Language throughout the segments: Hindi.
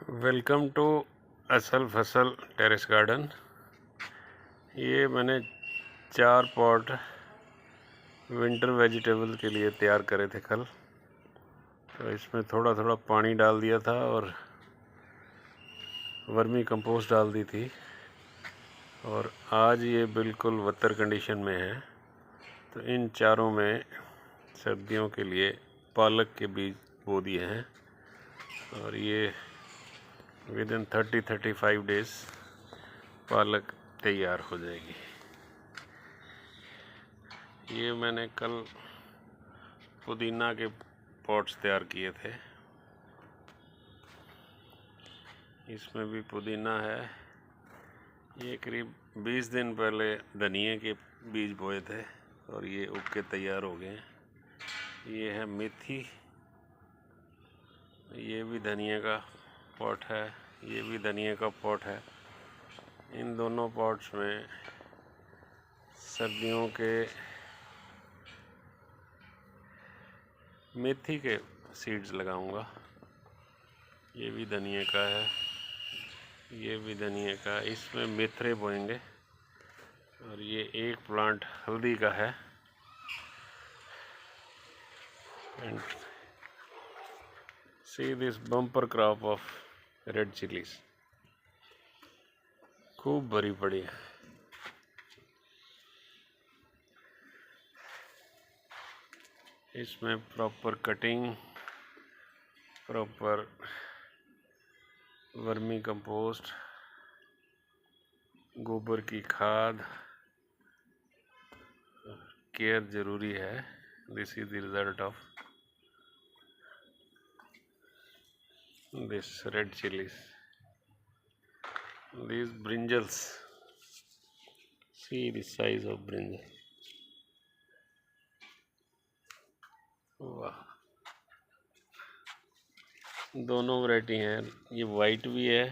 वेलकम टू असल फसल टेरेस गार्डन। ये मैंने 4 पॉट विंटर वेजिटेबल के लिए तैयार करे थे कल। तो इसमें थोड़ा थोड़ा पानी डाल दिया था और वर्मी कंपोस्ट डाल दी थी, और आज ये बिल्कुल वत्तर कंडीशन में है। तो इन चारों में सर्दियों के लिए पालक के बीज बो दिए हैं, और ये विद इन 30-35 डेज पालक तैयार हो जाएगी। ये मैंने कल पुदीना के पॉट्स तैयार किए थे। इसमें भी पुदीना है। ये करीब 20 दिन पहले धनिए के बीज बोए थे और ये उग के तैयार हो गए। ये है मेथी, ये भी धनिए का पॉट है, ये भी धनिए का पॉट है। इन दोनों पॉट्स में सर्दियों के मेथी के सीड्स लगाऊंगा। ये भी धनिए का है, ये भी धनिए का। इसमें मेथरे बोएंगे। और ये एक प्लांट हल्दी का है। And see this bumper crop of red chillies, खूब भरी पड़ी है। इसमें proper cutting, proper vermi compost, गोबर की खाद, केयर ज़रूरी है। This is the result of this red chillies, these brinjals. See the size of brinjal. वाह, दोनों वैरायटी हैं। ये वाइट भी है,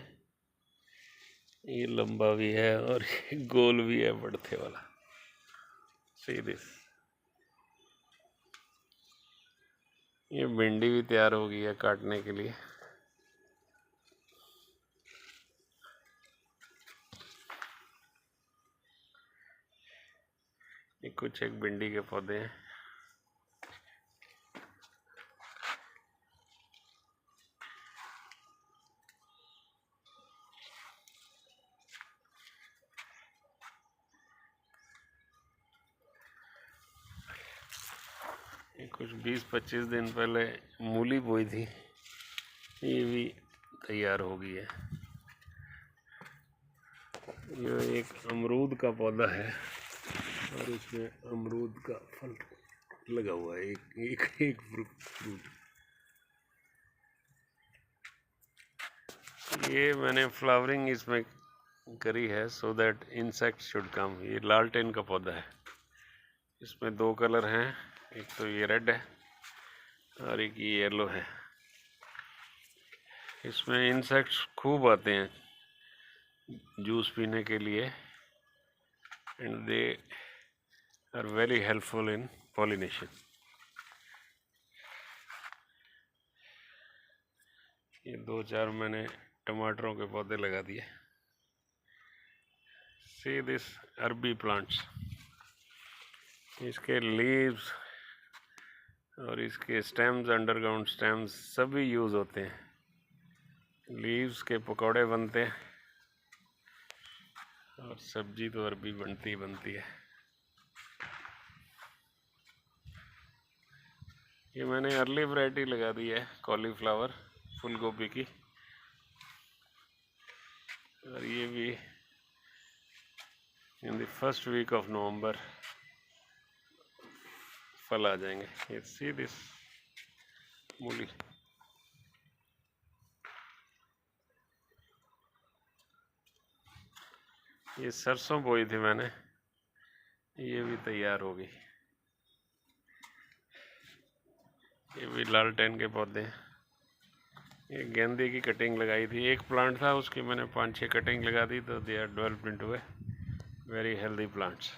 ये लंबा भी है, और ये गोल भी है बढ़ते वाला। See this. ये भिंडी भी तैयार हो गई है काटने के लिए। ये कुछ एक भिंडी के पौधे हैं। ये कुछ 20-25 दिन पहले मूली बोई थी, ये भी तैयार हो गई है। ये एक अमरूद का पौधा है और इसमें अमरूद का फल लगा हुआ है, एक फ्रूट। ये मैंने फ्लावरिंग इसमें करी है so that insect should come. ये लालटेन का पौधा है। इसमें 2 कलर हैं, एक तो ये रेड है और एक ये येलो है। इसमें इंसेक्ट्स खूब आते हैं जूस पीने के लिए, and they are very helpful in pollination. ये 2-4 मैंने टमाटरों के पौधे लगा दिए। See this arbi plants. इसके लीव्स और इसके स्टेम्स, अंडरग्राउंड स्टेम्स सभी यूज़ होते हैं। लीव्स के पकौड़े बनते हैं और सब्जी तो अरबी बनती है। ये मैंने अर्ली वैरायटी लगा दी है, कॉलीफ्लावर, फूल गोभी की। और ये भी in the first week of November फल आ जाएंगे। ये सी दिस मूली। ये सरसों बोई थी मैंने, ये भी तैयार हो गई। ये भी लालटेन के पौधे हैं। ये गेंदे की कटिंग लगाई थी, एक प्लांट था उसकी मैंने 5-6 कटिंग लगा दी, तो they are developed into a very healthy plants.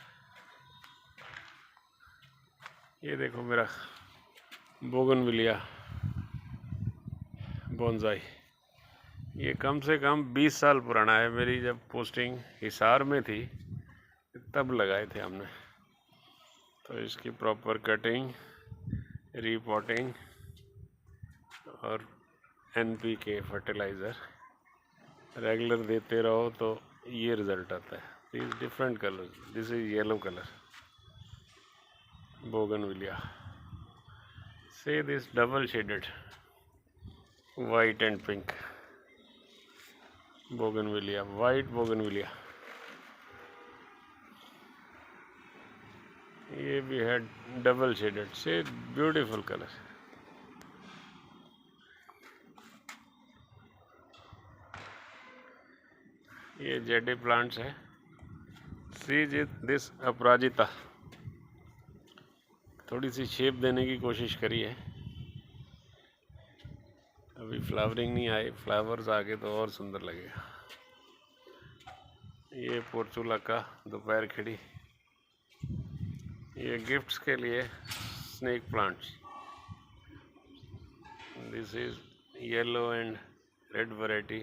ये देखो मेरा बोगनविलिया बोनसाई, ये कम से कम 20 साल पुराना है। मेरी जब पोस्टिंग हिसार में थी तब लगाए थे हमने। तो इसकी प्रॉपर कटिंग, रिपोर्टिंग और NPK फर्टिलाइज़र रेगुलर देते रहो तो ये रिज़ल्ट आता है। This different colour, this is yellow colour, bougainvillea. See this double shaded white and pink bougainvillea, white bougainvillea। ये भी है डबल शेडेड से ब्यूटीफुल कलर। ये जेडी प्लांट्स है। सी दिस अपराजिता, थोड़ी सी शेप देने की कोशिश करी है, अभी फ्लावरिंग नहीं आई, फ्लावर्स आगे तो और सुंदर लगेगा। ये पोर्चुला का दोपहर खिड़ी, ये गिफ्ट्स के लिए snake plants. This is yellow and red variety,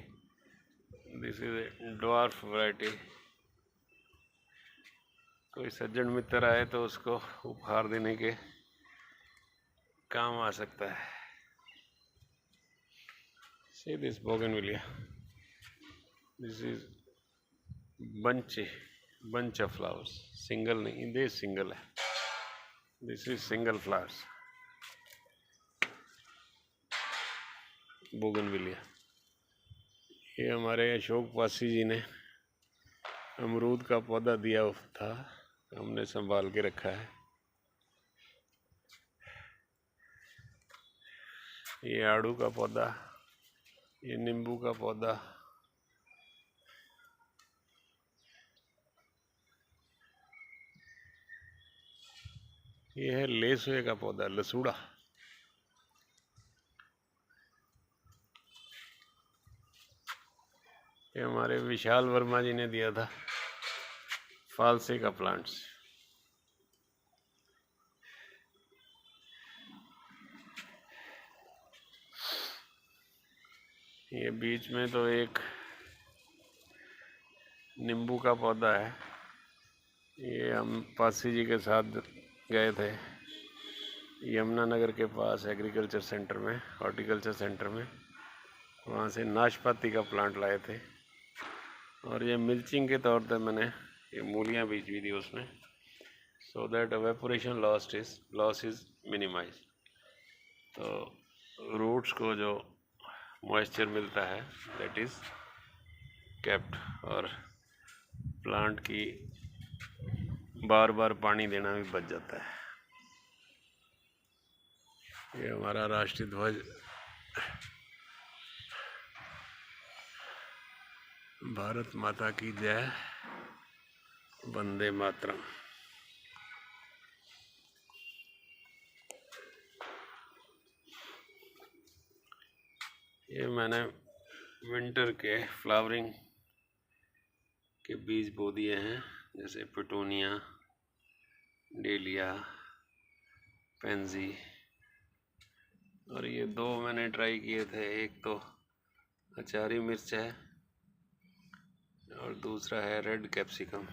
this is dwarf variety. कोई सज्जन मित्र आए तो उसको उपहार देने के काम आ सकता है। See this bougainvillea, this is bunch of flowers, single नहीं, ये सिंगल है, this is single flowers bougainvillea. ये हमारे अशोक पासी जी ने अमरूद का पौधा दिया था, हमने संभाल के रखा है। ये आड़ू का पौधा, ये नींबू का पौधा, ये है लेसुए का पौधा, लसूड़ा। ये हमारे विशाल वर्मा जी ने दिया था, फालसे का प्लांट्स। ये बीच में तो एक नींबू का पौधा है। ये हम पासी जी के साथ गए थे यमुनानगर के पास एग्रीकल्चर सेंटर में, हॉर्टिकल्चर सेंटर में, वहाँ से नाशपाती का प्लांट लाए थे और ये मिल्चिंग के तौर पे मैंने ये मूलियाँ बीज भी दी उसमें, so that evaporation loss is minimize. तो रूट्स को जो मॉइस्चर मिलता है दैट इज़ केप्ट, और प्लांट की बार बार पानी देना भी बच जाता है। ये हमारा राष्ट्रीय ध्वज भारत माता की जय, वंदे मातरम। ये मैंने विंटर के फ्लावरिंग के बीज बो दिए हैं, जैसे पिटूनिया, डेलिया, पेंजी। और ये दो मैंने ट्राई किए थे, एक तो अचारी मिर्च है और दूसरा है red capsicum.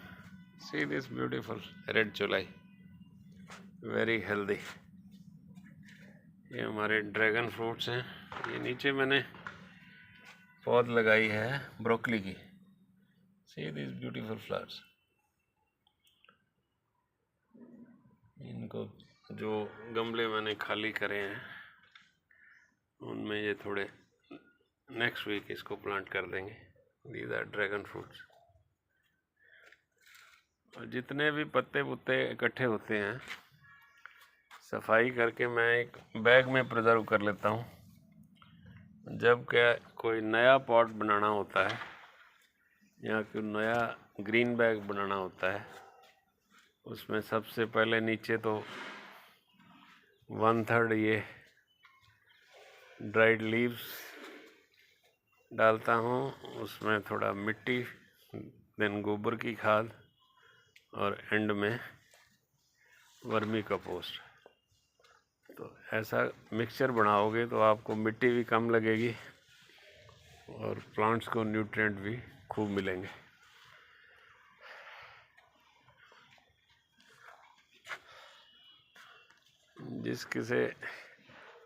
See this beautiful red चुलाई, वेरी हेल्दी। ये हमारे ड्रैगन फ्रूट्स हैं। ये नीचे मैंने पौध लगाई है ब्रोकली की। सी दिस ब्यूटीफुल फ्लावर्स। इनको जो गमले मैंने खाली करे हैं उनमें ये थोड़े नेक्स्ट वीक इसको प्लांट कर देंगे। These are dragon fruits. और जितने भी पत्ते पुत्ते इकट्ठे होते हैं सफाई करके मैं एक बैग में प्रिजर्व कर लेता हूँ। जब क्या कोई नया पॉट बनाना होता है या कोई नया ग्रीन बैग बनाना होता है, उसमें सबसे पहले नीचे तो 1/3 ये ड्राइड लीव्स डालता हूँ, उसमें थोड़ा मिट्टी, देन गोबर की खाद और एंड में वर्मी कंपोस्ट। तो ऐसा मिक्सचर बनाओगे तो आपको मिट्टी भी कम लगेगी और प्लांट्स को न्यूट्रिएंट भी खूब मिलेंगे। जिसके से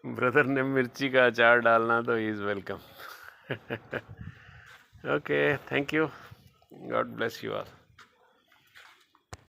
ब्रदर ने मिर्ची का अचार डालना तो he is welcome. Okay, thank you, God bless you all.